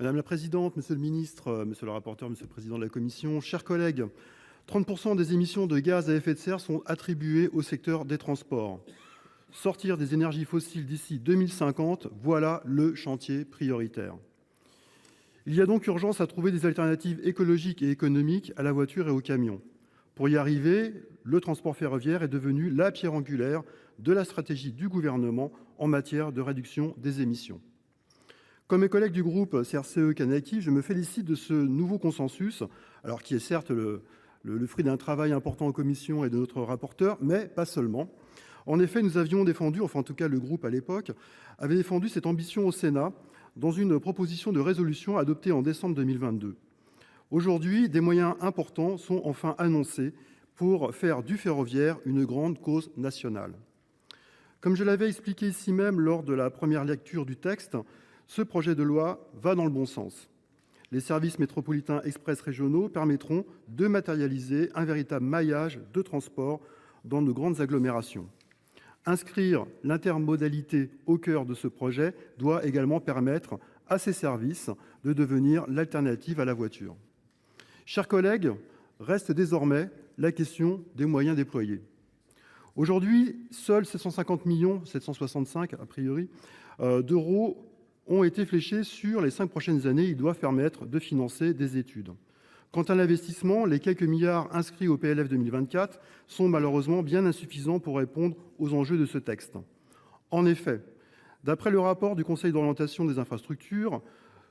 Madame la présidente, monsieur le ministre, monsieur le rapporteur, monsieur le président de la commission, chers collègues, 30% des émissions de gaz à effet de serre sont attribuées au secteur des transports. Sortir des énergies fossiles d'ici 2050, voilà le chantier prioritaire. Il y a donc urgence à trouver des alternatives écologiques et économiques à la voiture et au camion. Pour y arriver, le transport ferroviaire est devenu la pierre angulaire de la stratégie du gouvernement en matière de réduction des émissions. Comme mes collègues du groupe CRCE Kanaky, je me félicite de ce nouveau consensus, alors qui est certes le fruit d'un travail important en commission et de notre rapporteur, mais pas seulement. En effet, nous avions défendu, enfin en tout cas le groupe à l'époque, avait défendu cette ambition au Sénat dans une proposition de résolution adoptée en décembre 2022. Aujourd'hui, des moyens importants sont enfin annoncés pour faire du ferroviaire une grande cause nationale. Comme je l'avais expliqué ici même lors de la première lecture du texte, ce projet de loi va dans le bon sens. Les services métropolitains express régionaux permettront de matérialiser un véritable maillage de transport dans de grandes agglomérations. Inscrire l'intermodalité au cœur de ce projet doit également permettre à ces services de devenir l'alternative à la voiture. Chers collègues, reste désormais la question des moyens déployés. Aujourd'hui, seuls 750 millions, 765 a priori, d'euros ont été fléchés sur les 5 prochaines années. Ils doivent permettre de financer des études. Quant à l'investissement, les quelques milliards inscrits au PLF 2024 sont malheureusement bien insuffisants pour répondre aux enjeux de ce texte. En effet, d'après le rapport du Conseil d'orientation des infrastructures,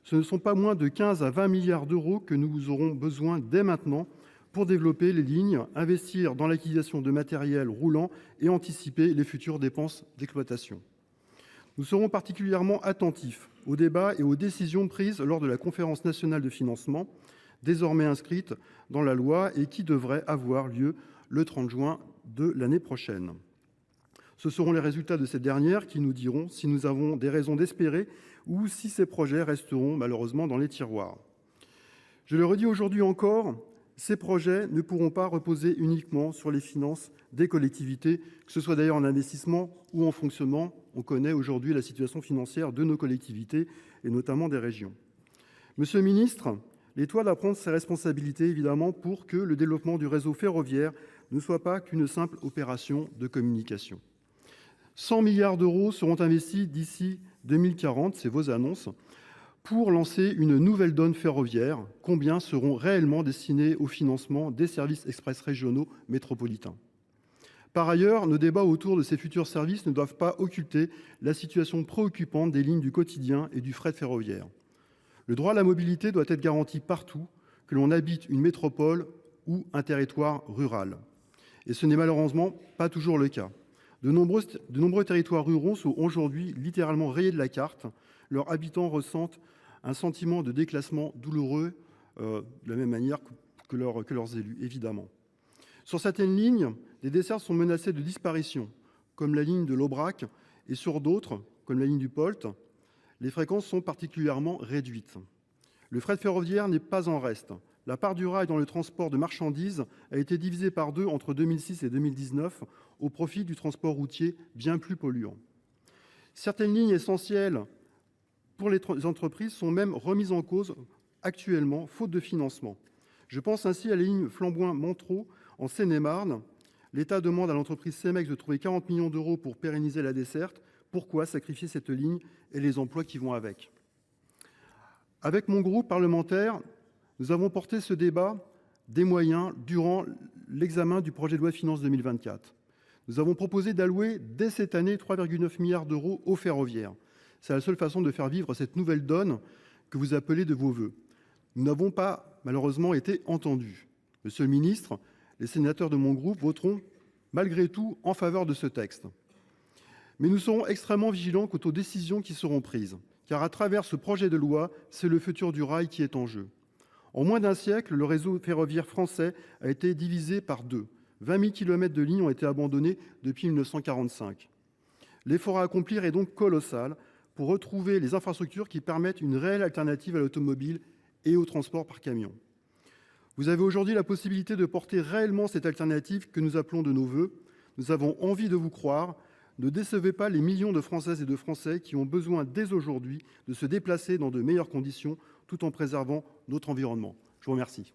ce ne sont pas moins de 15 à 20 milliards d'euros que nous aurons besoin dès maintenant pour développer les lignes, investir dans l'acquisition de matériel roulant et anticiper les futures dépenses d'exploitation. Nous serons particulièrement attentifs aux débats et aux décisions prises lors de la conférence nationale de financement, désormais inscrite dans la loi et qui devrait avoir lieu le 30 juin de l'année prochaine. Ce seront les résultats de cette dernière qui nous diront si nous avons des raisons d'espérer ou si ces projets resteront malheureusement dans les tiroirs. Je le redis aujourd'hui encore, ces projets ne pourront pas reposer uniquement sur les finances des collectivités, que ce soit d'ailleurs en investissement ou en fonctionnement. On connaît aujourd'hui la situation financière de nos collectivités et notamment des régions. Monsieur le ministre, l'État doit prendre ses responsabilités évidemment pour que le développement du réseau ferroviaire ne soit pas qu'une simple opération de communication. 100 milliards d'euros seront investis d'ici 2040, c'est vos annonces, pour lancer une nouvelle donne ferroviaire. Combien seront réellement destinés au financement des services express régionaux métropolitains? Par ailleurs, nos débats autour de ces futurs services ne doivent pas occulter la situation préoccupante des lignes du quotidien et du fret ferroviaire. Le droit à la mobilité doit être garanti partout, que l'on habite une métropole ou un territoire rural. Et ce n'est malheureusement pas toujours le cas. De nombreux territoires ruraux sont aujourd'hui littéralement rayés de la carte. Leurs habitants ressentent un sentiment de déclassement douloureux, de la même manière que leurs élus, évidemment. Sur certaines lignes, des dessertes sont menacées de disparition, comme la ligne de l'Aubrac, et sur d'autres, comme la ligne du Polt, les fréquences sont particulièrement réduites. Le fret ferroviaire n'est pas en reste. La part du rail dans le transport de marchandises a été divisée par 2 entre 2006 et 2019 au profit du transport routier bien plus polluant. Certaines lignes essentielles pour les entreprises sont même remises en cause actuellement, faute de financement. Je pense ainsi à la ligne Flamboin-Montereau en Seine-et-Marne. L'État demande à l'entreprise Cemex de trouver 40 millions d'euros pour pérenniser la desserte. Pourquoi sacrifier cette ligne et les emplois qui vont avec? Avec mon groupe parlementaire, nous avons porté ce débat des moyens durant l'examen du projet de loi de finances 2024. Nous avons proposé d'allouer dès cette année 3,9 milliards d'euros au ferroviaire. C'est la seule façon de faire vivre cette nouvelle donne que vous appelez de vos vœux. Nous n'avons pas malheureusement été entendus. Monsieur le ministre, les sénateurs de mon groupe voteront malgré tout en faveur de ce texte. Mais nous serons extrêmement vigilants quant aux décisions qui seront prises, car à travers ce projet de loi, c'est le futur du rail qui est en jeu. En moins d'un siècle, le réseau ferroviaire français a été divisé par 2. 20 000 km de lignes ont été abandonnés depuis 1945. L'effort à accomplir est donc colossal pour retrouver les infrastructures qui permettent une réelle alternative à l'automobile et au transport par camion. Vous avez aujourd'hui la possibilité de porter réellement cette alternative que nous appelons de nos vœux. Nous avons envie de vous croire. Ne décevez pas les millions de Françaises et de Français qui ont besoin dès aujourd'hui de se déplacer dans de meilleures conditions tout en préservant notre environnement. Je vous remercie.